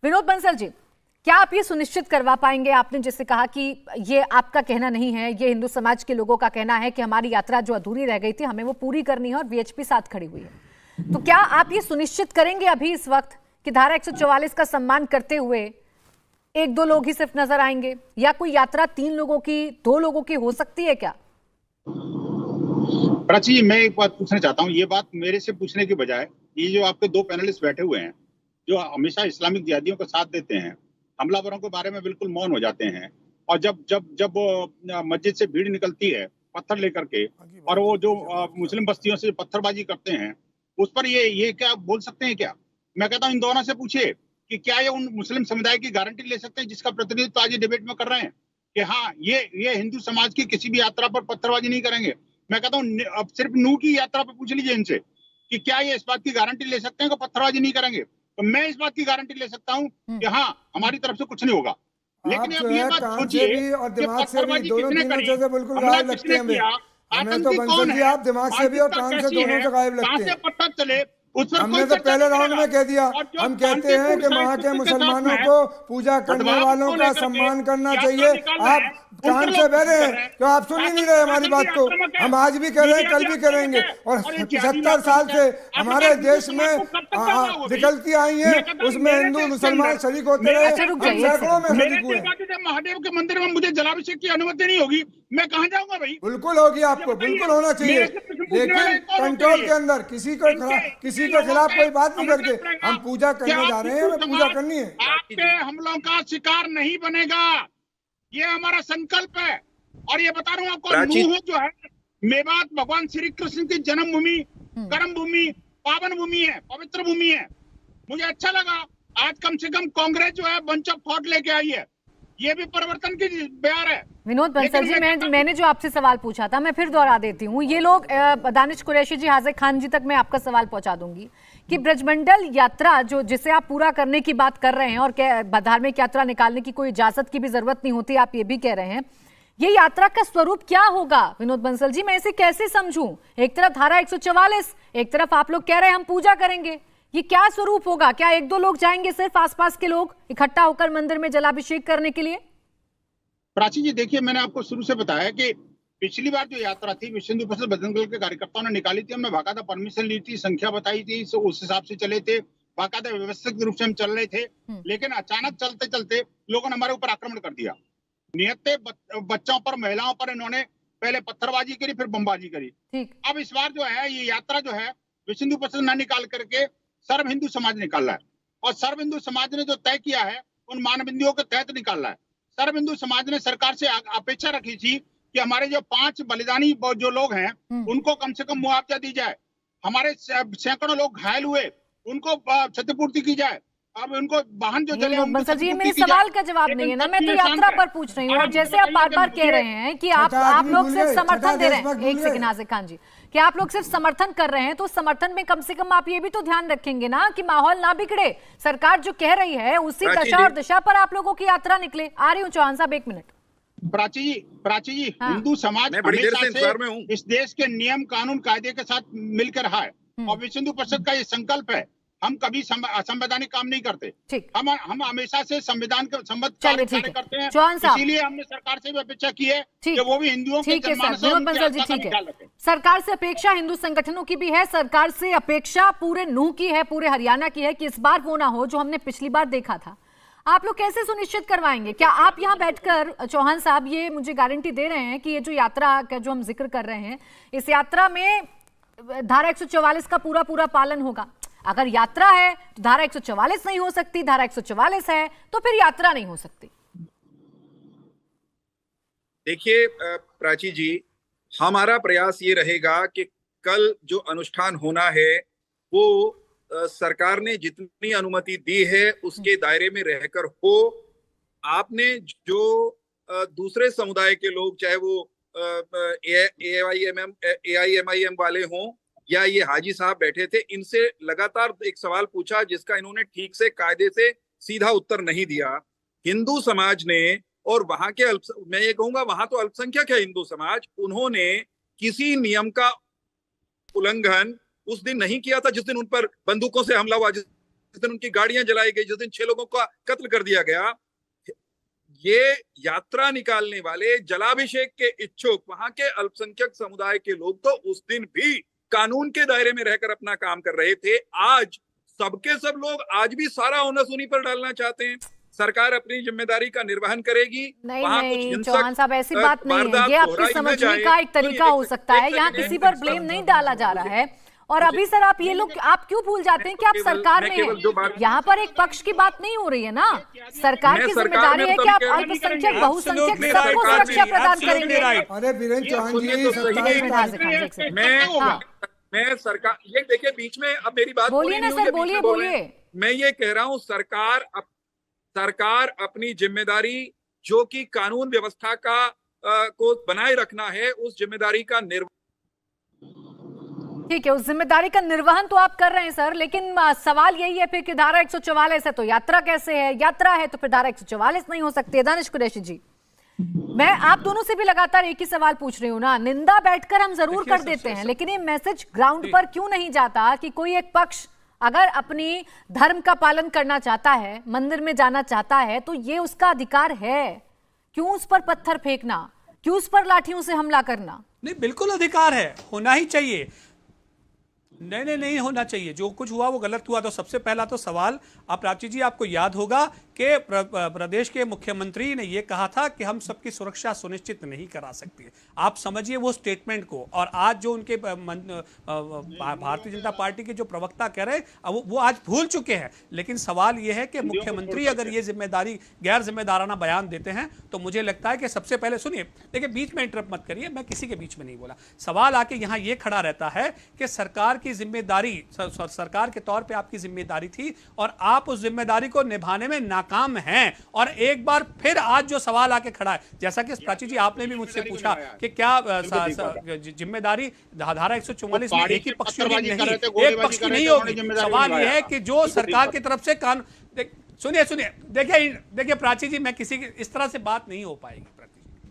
विनोद बंसल जी, क्या आप ये सुनिश्चित करवा पाएंगे, आपने जैसे कहा कि ये आपका कहना नहीं है, ये हिंदू समाज के लोगों का कहना है कि हमारी यात्रा जो अधूरी रह गई थी हमें वो पूरी करनी है और वीएचपी साथ खड़ी हुई है, तो क्या आप ये सुनिश्चित करेंगे अभी इस वक्त कि धारा 144 का सम्मान करते हुए एक दो लोग ही सिर्फ नजर आएंगे, या कोई यात्रा 3 लोगों की 2 लोगों की हो सकती है क्या? प्राची, मैं एक बात पूछना चाहता हूँ। ये बात मेरे से पूछने के बजाय ये जो आपके 2 पैनलिस्ट बैठे हुए हैं, जो हमेशा इस्लामिक जिहादियों का साथ देते हैं, हमलावरों के बारे में बिल्कुल मौन हो जाते हैं, और जब जब जब मस्जिद से भीड़ निकलती है पत्थर लेकर के, और वो जो मुस्लिम बस्तियों से पत्थरबाजी करते हैं, उस पर ये क्या बोल सकते हैं क्या? मैं कहता हूँ इन दोनों से पूछिए कि क्या ये उन मुस्लिम समुदाय की गारंटी ले सकते हैं जिसका प्रतिनिधित्व आज डिबेट में कर रहे हैं कि हाँ ये हिंदू समाज की किसी भी यात्रा पर पत्थरबाजी नहीं करेंगे। मैं कहता हूँ अब सिर्फ नूह की यात्रा पर पूछ लीजिए इनसे कि क्या ये इस बात की गारंटी ले सकते हैं कि पत्थरबाजी नहीं करेंगे। तो मैं इस बात की गारंटी ले सकता हूँ कि हाँ, हमारी तरफ से कुछ नहीं होगा। लेकिन अब ये बात सोचिए कि पत्थरबाजी किसने करी, हमला किसने किया, आतंकी कौन है, आप दिमाग से भी और कान से दोनों से गायब लगते हैं। कहां से पत्थर चले, हमने तो पहले राउंड में कह दिया, हम कहते हैं कि वहां के मुसलमानों को पूजा करने वालों का सम्मान करना चाहिए। आप कान से बह रहे हैं तो आप सुन ही नहीं रहे हमारी बात को। हम आज भी कह रहे हैं, कल भी करेंगे, और 75 साल से हमारे देश में निकलती आई है, उसमें हिंदू मुसलमान शरीक होते रहे, सैकड़ों में शरीक हुए। महादेव के मंदिर में मुझे जलाभिषेक की अनुमति नहीं होगी, मैं कहाँ जाऊंगा भाई? बिल्कुल होगी, आपको बिल्कुल होना चाहिए, लेकिन कंट्रोल के अंदर, किसी के खिलाफ कोई बात नहीं करके हम पूजा करने जा रहे हैं, हमें पूजा करनी है। आपके हमलों का शिकार नहीं बनेगा, ये हमारा संकल्प है। और ये बता रहा हूँ आपको, नूह जो है मेवात भगवान श्री कृष्ण की जन्मभूमि, कर्म भूमि, पावन भूमि है, पवित्र भूमि है। मुझे अच्छा लगा आज कम से कम कांग्रेस जो है बंच ऑफ थॉट लेके आई है, ये भी परिवर्तन की ब्यार है। विनोद बंसल जी, मैंने जो आपसे सवाल पूछा था मैं फिर दोहरा देती हूँ। ये लोग दानिश कुरैशी जी, हाजिर खान जी तक मैं आपका सवाल पहुंचा दूंगी कि ब्रजमंडल यात्रा जो जिसे आप पूरा करने की बात कर रहे हैं और धार्मिक यात्रा निकालने की कोई इजाजत की भी जरूरत नहीं होती, आप ये भी कह रहे हैं, ये यात्रा का स्वरूप क्या होगा? विनोद बंसल जी, मैं इसे कैसे समझूं? एक तरफ धारा 144, एक तरफ आप लोग कह रहे हैं हम पूजा करेंगे, ये क्या स्वरूप होगा? क्या 1-2 लोग जाएंगे सिर्फ, आसपास के लोग इकट्ठा होकर मंदिर में जलाभिषेक करने के लिए? प्राची जी, देखिए, मैंने आपको शुरू से बताया कि पिछली बार जो यात्रा थी विश्व हिंदू परिषद बजरंग दल के कार्यकर्ताओं ने निकाली थी, हमने बाकायदा परमिशन ली थी, संख्या बताई थी, उस हिसाब से चले थे, बाकायदा व्यवस्थित रूप से हम चल रहे थे। लेकिन अचानक चलते चलते लोगों ने हमारे ऊपर आक्रमण कर दिया। निहत्थे बच्चों पर, महिलाओं पर इन्होंने पहले पत्थरबाजी करी, फिर बमबाजी करी। अब इस बार जो है ये यात्रा जो है विश्व हिंदू परिषद न निकाल करके सर्व हिंदू समाज निकाल रहा है, और सर्व हिंदू समाज ने जो तय किया है उन मानबिंदुओं के तहत निकाल रहा है। सर्व हिंदू समाज ने सरकार से अपेक्षा रखी थी कि हमारे जो 5 बलिदानी जो लोग हैं उनको कम से कम मुआवजा दी जाए, हमारे सैकड़ों लोग घायल हुए उनको क्षतिपूर्ति की जाए, अब उनको वाहन जो जले बंसल जी, मेरे सवाल का जवाब नहीं है ना, मैं तो यात्रा पर पूछ रही हूँ। और जैसे आप बार बार कह रहे हैं कि आप लोग सिर्फ समर्थन दे रहे हैं, एक सेकंड हाजिर खान जी, कि आप लोग सिर्फ समर्थन कर रहे हैं, तो समर्थन में कम से कम आप ये भी तो ध्यान रखेंगे ना कि माहौल ना बिगड़े, सरकार जो कह रही है उसी दशा और दिशा पर आप लोगों की यात्रा निकले। आ रही हूँ चौहान साहब, 1 मिनट। प्राची जी, हिंदू समाज हमेशा से इस देश के नियम कानून कायदे के साथ मिलकर रहा है, और विश्व हिंदू परिषद का ये संकल्प है, हम कभी असंवैधानिक काम नहीं करते। हम हमेशा से संविधान के सम्मत कार्य करते हैं, इसीलिए हमने सरकार से भी अपेक्षा की है कि वो भी हिंदुओं के सरकार से अपेक्षा हिंदू संगठनों की भी है, सरकार से अपेक्षा पूरे नूह की है, पूरे हरियाणा की है कि इस बार वो ना हो जो हमने पिछली बार देखा था। आप लोग कैसे सुनिश्चित करवाएंगे? क्या आप यहाँ बैठकर चौहान साहब ये मुझे गारंटी दे रहे हैं कि ये जो यात्रा का जो हम जिक्र कर रहे हैं, इस यात्रा में धारा 144 का पूरा पालन होगा? अगर यात्रा है तो धारा 144 नहीं हो सकती, धारा 144 है तो फिर यात्रा नहीं हो सकती। देखिए प्राची जी, हमारा प्रयास ये रहेगा कि कल जो अनुष्ठान होना है वो सरकार ने जितनी अनुमति दी है उसके दायरे में रहकर हो। आपने जो दूसरे समुदाय के लोग, चाहे वो AIMIM वाले हों या ये हाजी साहब बैठे थे, इनसे लगातार एक सवाल पूछा जिसका इन्होंने ठीक से कायदे से सीधा उत्तर नहीं दिया। हिंदू समाज ने, और वहां के मैं ये कहूंगा वहां तो अल्पसंख्यक है हिंदू समाज, उन्होंने किसी नियम का उल्लंघन उस दिन नहीं किया था जिस दिन उन पर बंदूकों से हमला हुआ, जिस जिस दिन उनकी गाड़ियां जलाई गई, जिस दिन 6 लोगों का कत्ल कर दिया गया, ये यात्रा निकालने वाले, जलाभिषेक के इच्छुक वहां के अल्पसंख्यक समुदाय के लोग तो उस दिन भी कानून के दायरे में रहकर अपना काम कर रहे थे। आज सबके सब लोग आज भी सारा ओनस उन्हीं पर डालना चाहते हैं। सरकार अपनी जिम्मेदारी का निर्वहन करेगी। नहीं चौहान साहब, ऐसी बात नहीं है। ये आपके समझने का एक तरीका हो सकता है। यहाँ किसी पर ब्लेम नहीं डाला जा रहा है। और अभी सर आप ये लोग आप क्यों भूल जाते हैं कि आप सरकार में हैं? यहाँ पर एक पक्ष की बात नहीं हो रही है ना। सरकार की जिम्मेदारी है कि आप अल्पसंख्यक, बहुसंख्यक सबको सुरक्षा प्रदान करेंगे। अरे वीरेंद्र चौहान जी, मैं सरकार, ये देखिए बीच में अब मेरी बात बोलिए ना सर, बोलिए। मैं ये कह रहा हूँ सरकार अपनी जिम्मेदारी जो कि कानून व्यवस्था का को बनाए रखना है, उस जिम्मेदारी का ठीक है, उस जिम्मेदारी का निर्वहन तो आप कर रहे हैं सर, लेकिन सवाल यही है फिर कि धारा 144 है तो यात्रा कैसे है? यात्रा है तो फिर धारा 144 नहीं हो सकती है। दानिश कुरैशी जी, मैं आप दोनों से भी लगातार एक ही सवाल पूछ रही हूँ ना। निंदा बैठकर हम जरूर कर देते हैं, लेकिन ये मैसेज ग्राउंड पर क्यों नहीं जाता कि कोई एक पक्ष अगर अपनी धर्म का पालन करना चाहता है, मंदिर में जाना चाहता है, तो ये उसका अधिकार है। क्यों उस पर पत्थर फेंकना, क्यों उस पर लाठियों से हमला करना? नहीं, बिल्कुल अधिकार है, होना ही चाहिए। नहीं होना चाहिए। जो कुछ हुआ वो गलत हुआ। तो सबसे पहला तो सवाल, आप प्राची जी, आपको याद होगा कि प्रदेश के मुख्यमंत्री ने ये कहा था कि हम सबकी सुरक्षा सुनिश्चित नहीं करा सकते। आप समझिए वो स्टेटमेंट को। और आज जो उनके भारतीय जनता पार्टी के जो प्रवक्ता कह रहे हैं वो आज भूल चुके हैं। लेकिन सवाल ये है कि मुख्यमंत्री अगर ये जिम्मेदारी गैर जिम्मेदाराना बयान देते हैं तो मुझे लगता है कि सबसे पहले सुनिए, देखिए बीच में इंटरप्ट मत करिए, मैं किसी के बीच में नहीं बोला। सवाल आके यहाँ ये खड़ा रहता है कि सरकार की जिम्मेदारी, सरकार के तौर पे आपकी जिम्मेदारी थी और आप उस जिम्मेदारी को निभाने में नाकाम हैं। और एक बार फिर आज जो सवाल आके खड़ा है, जैसा कि प्राची जी आपने भी मुझसे पूछा कि क्या जिम्मेदारी धारा 144 में एक ही पक्ष की नहीं, एक पक्ष की नहीं होगी। सवाल यह है कि जो सरकार की तरफ से कानून, सुनिए देखिए प्राची जी, मैं किसी की इस तरह से बात नहीं हो पाएगी।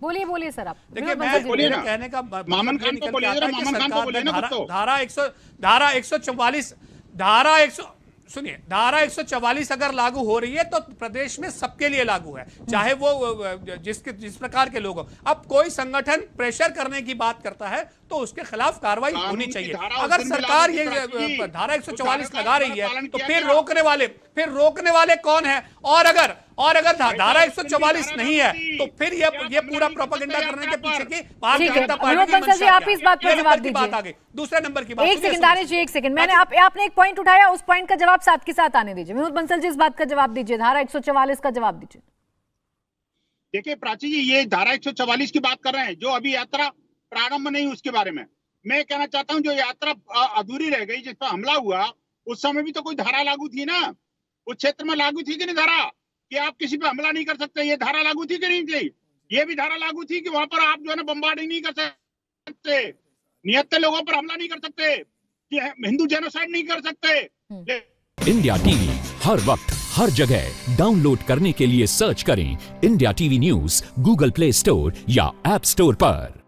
बोलिए सर आप। देखिए मैं कहने का मामन खान को बोलिए, धारा 144 अगर लागू हो रही है तो प्रदेश में सबके लिए लागू है, चाहे वो जिस प्रकार के लोग हो। अब कोई संगठन प्रेशर करने की बात करता है तो उसके खिलाफ कार्रवाई होनी चाहिए। अगर सरकार ये धारा 144 लगा रही है तो फिर रोकने वाले कौन है? और अगर धारा 144 नहीं है तो फिर ये पूरा प्रोपेगेंडा करने के पीछे की भारतीय जनता पार्टी की मंशा आप इस बात पर जवाब दीजिए। आगे दूसरे नंबर की बात, एक सेकंड दानिश जी, एक सेकंड। मैंने आपने एक पॉइंट उठाया, उस पॉइंट का जवाब साथ के साथ आने दीजिए। विनोद बंसल जी इस बात का जवाब दीजिए, धारा 144 का जवाब दीजिए। देखिए प्राची जी, ये धारा 144 की बात कर रहे हैं, जो अभी यात्रा प्रारंभ नहीं, उसके बारे में मैं कहना चाहता हूं। जो यात्रा अधूरी रह गई, जिस पर हमला हुआ, उस समय भी तो कोई धारा लागू थी ना, उस क्षेत्र में लागू थी कि नहीं धारा, कि आप किसी पे हमला नहीं कर सकते? ये धारा लागू थी कि नहीं थी? ये भी धारा लागू थी कि वहां पर आप जो है ना बम्बार्डिंग नहीं कर सकते, निहत्थे लोगों पर हमला नहीं कर सकते, कि हिंदू जेनोसाइड नहीं कर सकते। इंडिया टीवी हर वक्त हर जगह डाउनलोड करने के लिए सर्च करें India TV news Google play store या ऐप स्टोर पर।